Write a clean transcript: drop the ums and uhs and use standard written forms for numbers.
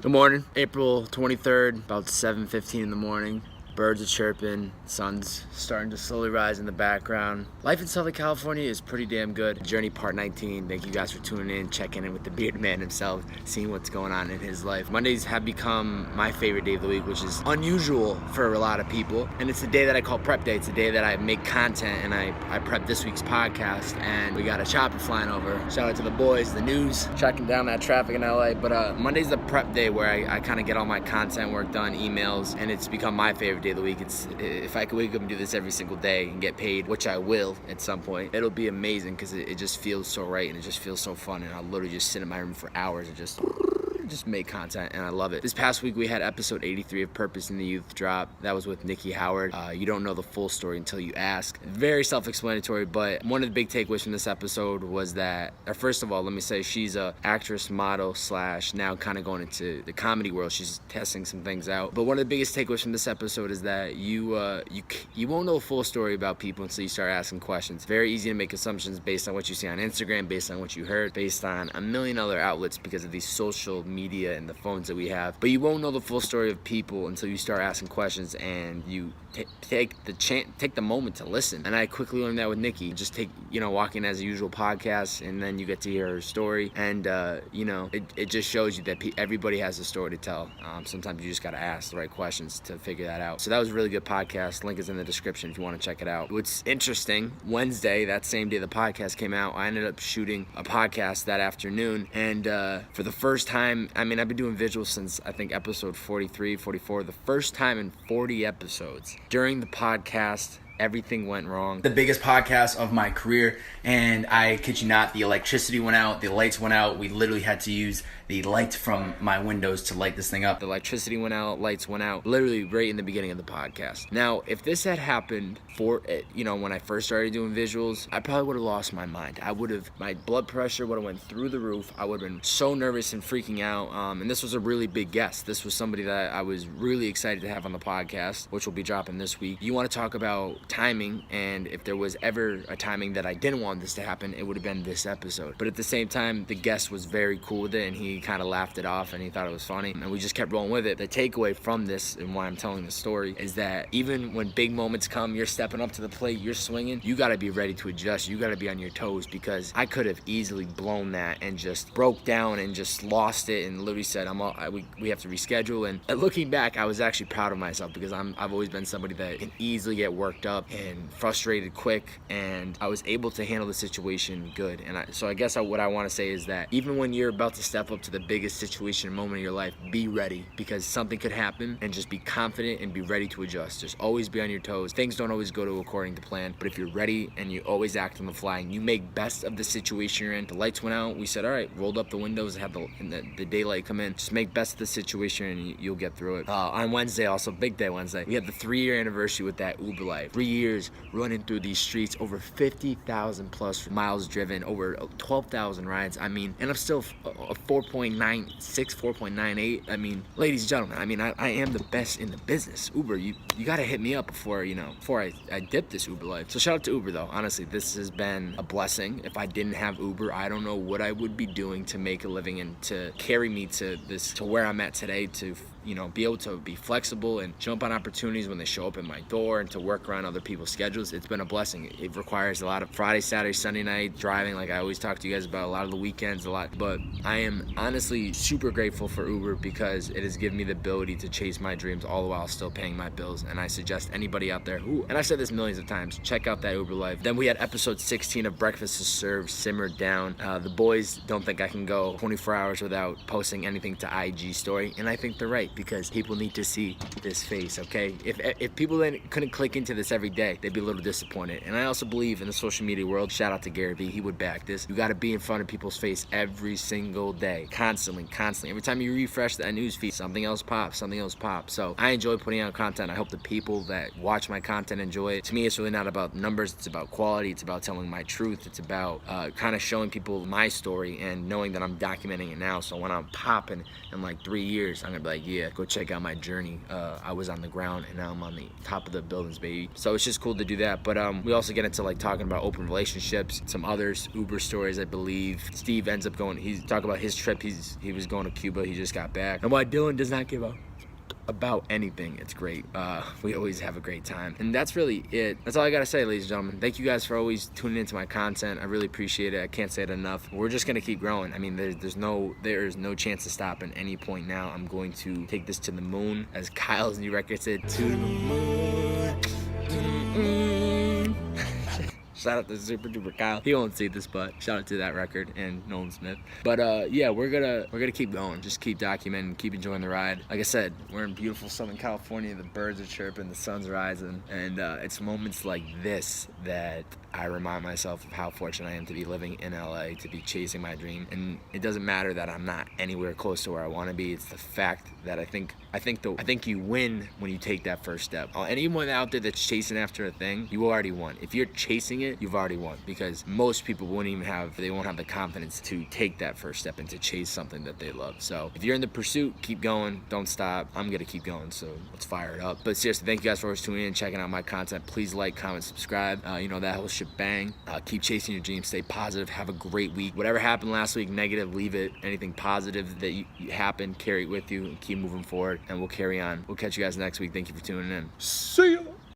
Good morning, April 23rd, about 7:15 in the morning. Birds are chirping, sun's starting to slowly rise in the background. Life in Southern California is pretty damn good. Journey Part 19, thank you guys for tuning in, checking in with the bearded man himself, seeing what's going on in his life. Mondays have become my favorite day of the week, which is unusual for a lot of people. And it's the day that I call prep day. It's the day that I make content and I prep this week's podcast. And we got a chopper flying over. Shout out to the boys, the news, tracking down that traffic in LA. But Monday's the prep day where I kind of get all my content work done, emails, and it's become my favorite day of the week. If I could wake up and do this every single day and get paid, which I will at some point, it'll be amazing because it just feels so right and it just feels so fun, and I'll literally just sit in my room for hours and just make content, and I love it. This past week we had episode 83 of Purpose in the Youth drop. That was with Nikki Howard. You don't know the full story until you ask. Very self-explanatory, but one of the big takeaways from this episode was that, first of all, let me say she's a actress, model, / now kind of going into the comedy world. She's testing some things out. But one of the biggest takeaways from this episode is that you won't know the full story about people until you start asking questions. Very easy to make assumptions based on what you see on Instagram, based on what you heard, based on a million other outlets because of these social media and the phones that we have. But you won't know the full story of people until you start asking questions and you take the moment to listen. And I quickly learned that with Nikki. Just walking as a usual podcast, and then you get to hear her story, and it just shows you that everybody has a story to tell. Sometimes you just got to ask the right questions to figure that out. So that was a really good podcast. Link is in the description if you want to check it out. What's interesting, Wednesday, that same day the podcast came out, I ended up shooting a podcast that afternoon, and for the first time, I've been doing visuals since I think episode 43, 44, the first time in 40 episodes. During the podcast, everything went wrong. The biggest podcast of my career, and I kid you not, the electricity went out, the lights went out. We literally had to use the light from my windows to light this thing up. The electricity went out, lights went out, literally right in the beginning of the podcast. Now, if this had happened when I first started doing visuals, I probably would have lost my mind. My blood pressure would have went through the roof. I would have been so nervous and freaking out. And this was a really big guest. This was somebody that I was really excited to have on the podcast, which will be dropping this week. You want to talk about timing, and if there was ever a timing that I didn't want this to happen, it would have been this episode. But at the same time, the guest was very cool with it, and he kind of laughed it off and he thought it was funny, and we just kept rolling with it. The takeaway from this and why I'm telling the story is that even when big moments come, you're stepping up to the plate, you're swinging, you got to be ready to adjust. You got to be on your toes, because I could have easily blown that and just broke down and just lost it and literally said, we have to reschedule. And looking back, I was actually proud of myself, because I've always been somebody that can easily get worked up and frustrated quick, and I was able to handle the situation good. And so I guess what I want to say is that even when you're about to step up to the biggest situation and moment of your life, be ready, because something could happen, and just be confident and be ready to adjust. Just always be on your toes. Things don't always go to according to plan, but if you're ready and you always act on the fly and you make best of the situation you're in. The lights went out, we said, all right, rolled up the windows, have the daylight come in. Just make best of the situation and you'll get through it. On Wednesday, also big day Wednesday, we had the 3-year anniversary with that Bobbbaaaay. 3 years running through these streets, over 50,000 plus miles driven, over 12,000 rides. And I'm still a 4.96, 4.98. Ladies and gentlemen, I am the best in the business. Uber, you got to hit me up before I dip this Uber life. So shout out to Uber, though. Honestly, this has been a blessing. If I didn't have Uber, I don't know what I would be doing to make a living and to carry me to where I'm at today, to be able to be flexible and jump on opportunities when they show up at my door, and to work around other people's schedules. It's been a blessing. It requires a lot of Friday, Saturday, Sunday night driving, like I always talk to you guys about, a lot of the weekends, a lot. But I am honestly super grateful for Uber, because it has given me the ability to chase my dreams all the while still paying my bills. And I suggest anybody out there and I've said this millions of times, check out that Uber life. Then we had episode 16 of Breakfast is Served, simmered down. The boys don't think I can go 24 hours without posting anything to IG story, and I think they're right, because people need to see this face, okay? If people then couldn't click into this every day, they'd be a little disappointed. And I also believe in the social media world, shout out to Gary Vee, he would back this. You got to be in front of people's face every single day, constantly. Every time you refresh that news feed, something else pops. So I enjoy putting out content. I hope the people that watch my content enjoy it. To me, it's really not about numbers, it's about quality, it's about telling my truth, it's about kind of showing people my story and knowing that I'm documenting it now. So when I'm popping in like 3 years, I'm gonna be like, yeah, area, go check out my journey. I was on the ground and now I'm on the top of the buildings, baby. So it's just cool to do that. But we also get into like talking about open relationships, some others, Uber stories, I believe. Steve ends up going, he's talking about his trip. He was going to Cuba, he just got back. And why Dylan does not give up about anything. It's great. We always have a great time, and that's really it. That's all I gotta say, ladies and gentlemen. Thank you guys for always tuning into my content. I really appreciate it. I can't say it enough. We're just gonna keep growing. I mean, there's no chance to stop at any point now. I'm going to take this to the moon, as Kyle's new record said, to the moon, to the moon. Shout out to Super Duper Kyle. He won't see this, but shout out to that record and Nolan Smith. But yeah, we're gonna keep going. Just keep documenting, keep enjoying the ride. Like I said, we're in beautiful Southern California. The birds are chirping, the sun's rising, and it's moments like this that I remind myself of how fortunate I am to be living in LA, to be chasing my dream. And it doesn't matter that I'm not anywhere close to where I want to be. It's the fact that I think you win when you take that first step. Anyone out there that's chasing after a thing, you already won. If you're chasing it, you've already won, because most people won't have the confidence to take that first step and to chase something that they love. So if you're in the pursuit, keep going, don't stop. I'm gonna keep going, so let's fire it up. But seriously, thank you guys for always tuning in, checking out my content. Please like, comment, subscribe. You know, that whole shebang. Keep chasing your dreams, stay positive, have a great week. Whatever happened last week, negative, leave it. Anything positive that you happened, carry it with you and keep moving forward, and we'll carry on. We'll catch you guys next week. Thank you for tuning in. See ya.